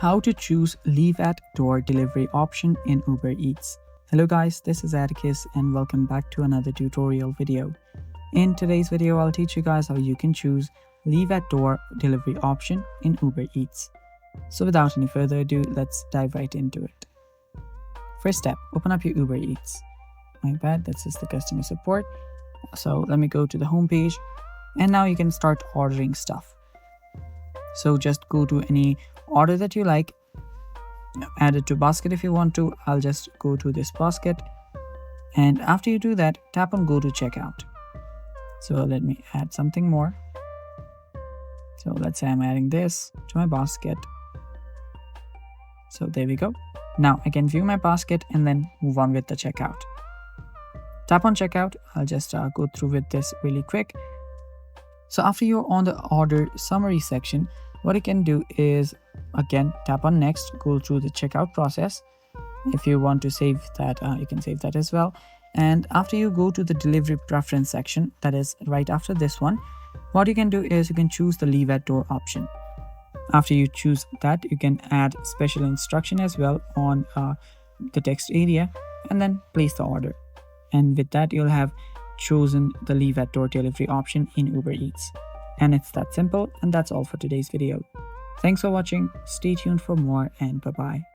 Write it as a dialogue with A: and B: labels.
A: How to choose leave at door delivery option in Uber Eats. Hello guys, this is Atticus and welcome back to another tutorial video. In today's video, I'll teach you guys how you can choose leave at door delivery option in Uber Eats. So without any further ado, let's dive right into it. First step, open up your Uber Eats. My bad, this is the customer support. So let me go to the home page and now you can start ordering stuff. So just go to any order that you like, add it to basket if you want to. I'll just go to this basket, and after you do that, tap on go to checkout. So let me add something more. So let's say I'm adding this to my basket. So there we go. Now I can view my basket and then move on with the checkout. Tap on checkout. I'll just go through with this really quick. So after you're on the order summary section, what you can do is again tap on next, go through the checkout process. If you want to save that, you can save that as well. And after you go to the delivery preference section, that is right after this one, what you can do is you can choose the leave at door option. After you choose that, you can add special instruction as well on the text area and then place the order. And with that, you'll have chosen the leave at door delivery option in Uber Eats. And it's that simple, and that's all for today's video. Thanks for watching, stay tuned for more, and bye-bye.